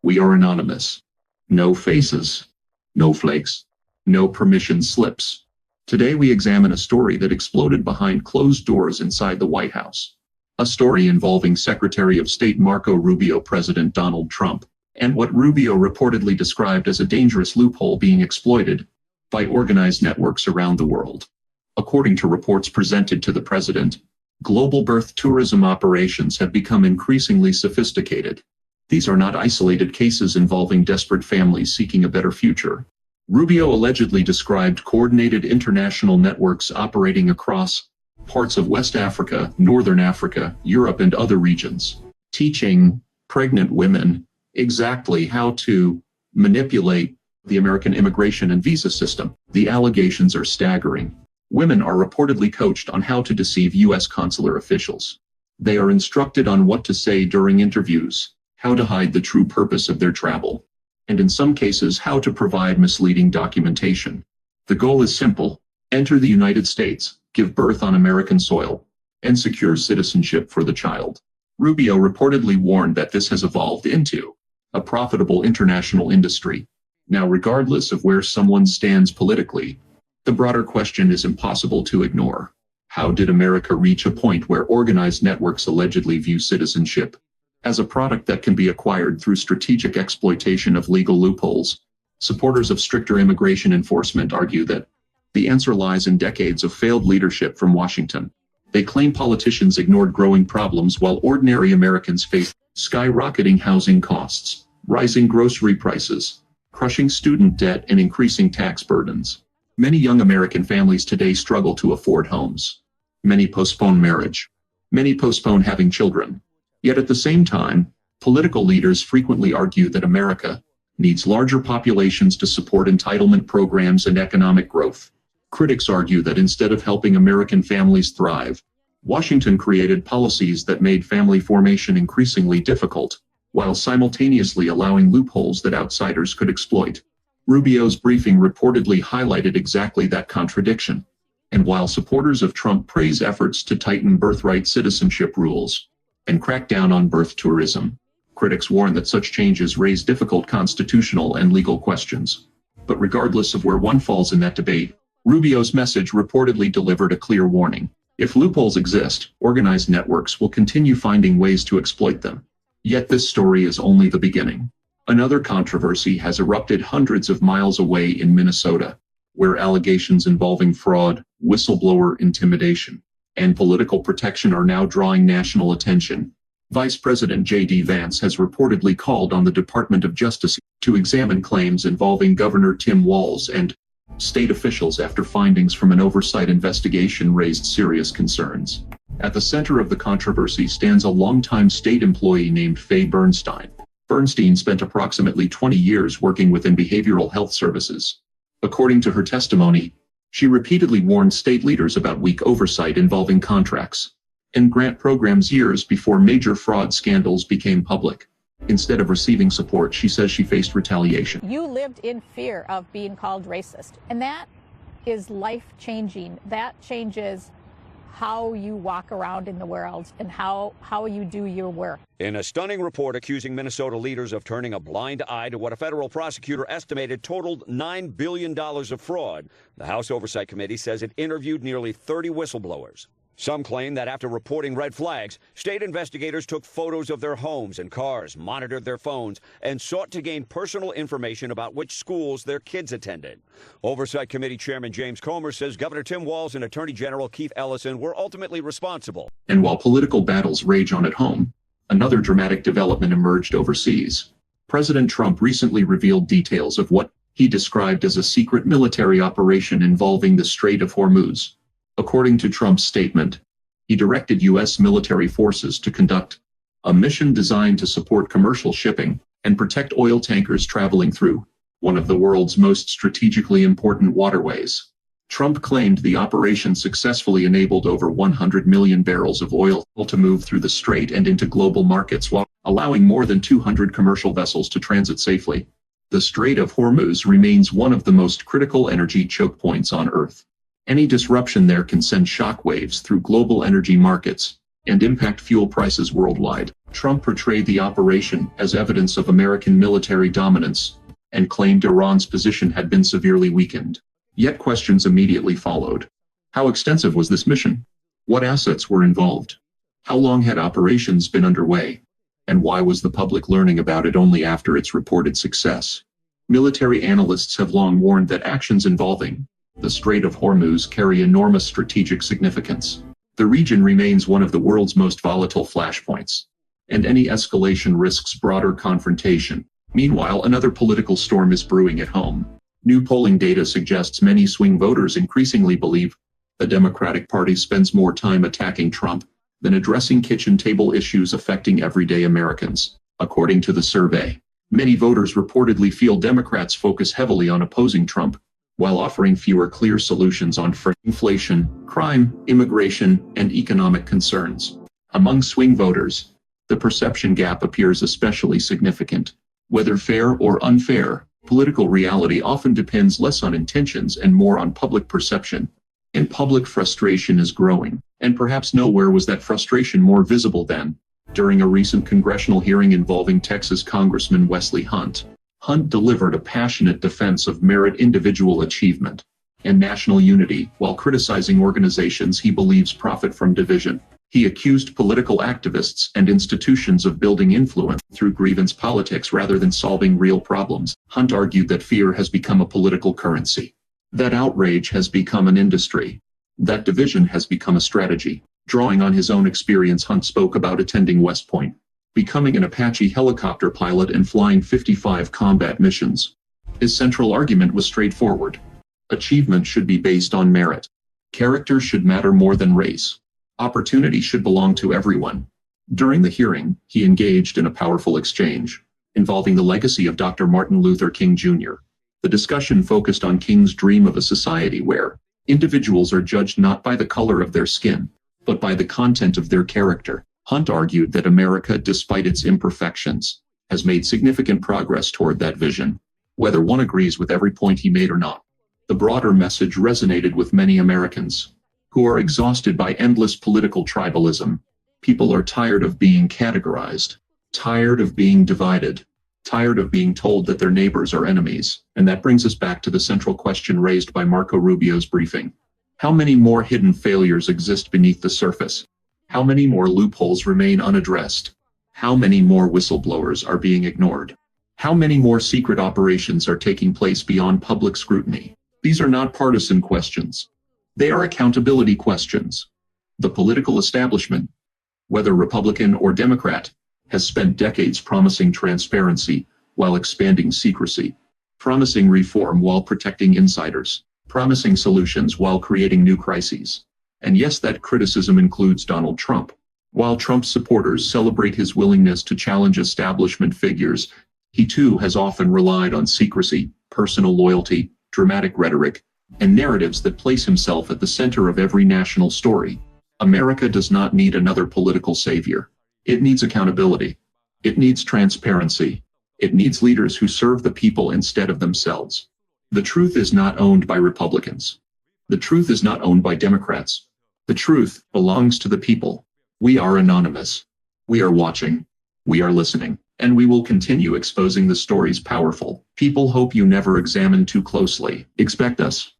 We are anonymous. No faces. No flakes. No permission slips. Today we examine a story that exploded behind closed doors inside the White House. A story involving Secretary of State Marco Rubio, President Donald Trump, and what Rubio reportedly described as a dangerous loophole being exploited by organized networks around the world. According to reports presented to the president, global birth tourism operations have become increasingly sophisticated. These are not isolated cases involving desperate families seeking a better future. Rubio allegedly described coordinated international networks operating across parts of West Africa, Northern Africa, Europe, and other regions, teaching pregnant women exactly how to manipulate the American immigration and visa system. The allegations are staggering. Women are reportedly coached on how to deceive U.S. consular officials. They are instructed on what to say during interviews, how to hide the true purpose of their travel, and in some cases how to provide misleading documentation. The goal is simple: enter the United States, give birth on American soil, and secure citizenship for the child. Rubio reportedly warned that this has evolved into a profitable international industry. Now, regardless of where someone stands politically, the broader question is impossible to ignore. How did America reach a point where organized networks allegedly view citizenship as a product that can be acquired through strategic exploitation of legal loopholes? Supporters of stricter immigration enforcement argue that the answer lies in decades of failed leadership from Washington. They claim politicians ignored growing problems while ordinary Americans face skyrocketing housing costs, rising grocery prices, crushing student debt, and increasing tax burdens. Many young American families today struggle to afford homes. Many postpone marriage. Many postpone having children. Yet at the same time, political leaders frequently argue that America needs larger populations to support entitlement programs and economic growth. Critics argue that instead of helping American families thrive, Washington created policies that made family formation increasingly difficult, while simultaneously allowing loopholes that outsiders could exploit. Rubio's briefing reportedly highlighted exactly that contradiction. And while supporters of Trump praise efforts to tighten birthright citizenship rules and crack down on birth tourism, critics warn that such changes raise difficult constitutional and legal questions. But regardless of where one falls in that debate, Rubio's message reportedly delivered a clear warning. If loopholes exist, organized networks will continue finding ways to exploit them. Yet this story is only the beginning. Another controversy has erupted hundreds of miles away in Minnesota, where allegations involving fraud, whistleblower intimidation, and political protection are now drawing national attention. Vice President J.D. Vance has reportedly called on the Department of Justice to examine claims involving Governor Tim Walz and state officials after findings from an oversight investigation raised serious concerns. At the center of the controversy stands a longtime state employee named Faye Bernstein. Bernstein spent approximately 20 years working within behavioral health services. According to her testimony, she repeatedly warned state leaders about weak oversight involving contracts and grant programs years before major fraud scandals became public. Instead of receiving support, she says she faced retaliation. You lived in fear of being called racist, and that is life-changing. That changes how you walk around in the world and how you do your work. In a stunning report accusing Minnesota leaders of turning a blind eye to what a federal prosecutor estimated totaled $9 billion of fraud, the House Oversight Committee says it interviewed nearly 30 whistleblowers. Some claim that after reporting red flags, state investigators took photos of their homes and cars, monitored their phones, and sought to gain personal information about which schools their kids attended. Oversight Committee Chairman James Comer says Governor Tim Walz and Attorney General Keith Ellison were ultimately responsible. And while political battles rage on at home, another dramatic development emerged overseas. President Trump recently revealed details of what he described as a secret military operation involving the Strait of Hormuz. According to Trump's statement, he directed U.S. military forces to conduct a mission designed to support commercial shipping and protect oil tankers traveling through one of the world's most strategically important waterways. Trump claimed the operation successfully enabled over 100 million barrels of oil to move through the strait and into global markets while allowing more than 200 commercial vessels to transit safely. The Strait of Hormuz remains one of the most critical energy choke points on Earth. Any disruption there can send shockwaves through global energy markets and impact fuel prices worldwide. Trump portrayed the operation as evidence of American military dominance and claimed Iran's position had been severely weakened. Yet questions immediately followed. How extensive was this mission? What assets were involved? How long had operations been underway? And why was the public learning about it only after its reported success? Military analysts have long warned that actions involving the Strait of Hormuz carry enormous strategic significance. The region remains one of the world's most volatile flashpoints, and any escalation risks broader confrontation. Meanwhile, another political storm is brewing at home. New polling data suggests many swing voters increasingly believe the Democratic Party spends more time attacking Trump than addressing kitchen table issues affecting everyday Americans. According to the survey, many voters reportedly feel Democrats focus heavily on opposing Trump, while offering fewer clear solutions on inflation, crime, immigration, and economic concerns. Among swing voters, the perception gap appears especially significant. Whether fair or unfair, political reality often depends less on intentions and more on public perception. And public frustration is growing, and perhaps nowhere was that frustration more visible than during a recent congressional hearing involving Texas Congressman Wesley Hunt. Hunt delivered a passionate defense of merit, individual achievement, and national unity while criticizing organizations he believes profit from division. He accused political activists and institutions of building influence through grievance politics rather than solving real problems. Hunt argued that fear has become a political currency, that outrage has become an industry, that division has become a strategy. Drawing on his own experience, Hunt spoke about attending West Point, becoming an Apache helicopter pilot, and flying 55 combat missions. His central argument was straightforward. Achievement should be based on merit. Character should matter more than race. Opportunity should belong to everyone. During the hearing, he engaged in a powerful exchange involving the legacy of Dr. Martin Luther King Jr. The discussion focused on King's dream of a society where individuals are judged not by the color of their skin, but by the content of their character. Hunt argued that America, despite its imperfections, has made significant progress toward that vision. Whether one agrees with every point he made or not, the broader message resonated with many Americans who are exhausted by endless political tribalism. People are tired of being categorized, tired of being divided, tired of being told that their neighbors are enemies. And that brings us back to the central question raised by Marco Rubio's briefing. How many more hidden failures exist beneath the surface? How many more loopholes remain unaddressed? How many more whistleblowers are being ignored? How many more secret operations are taking place beyond public scrutiny? These are not partisan questions. They are accountability questions. The political establishment, whether Republican or Democrat, has spent decades promising transparency while expanding secrecy, promising reform while protecting insiders, promising solutions while creating new crises. And yes, that criticism includes Donald Trump. While Trump's supporters celebrate his willingness to challenge establishment figures, he too has often relied on secrecy, personal loyalty, dramatic rhetoric, and narratives that place himself at the center of every national story. America does not need another political savior. It needs accountability. It needs transparency. It needs leaders who serve the people instead of themselves. The truth is not owned by Republicans. The truth is not owned by Democrats. The truth belongs to the people. We are anonymous. We are watching. We are listening. And we will continue exposing the stories powerful people hope you never examine too closely. Expect us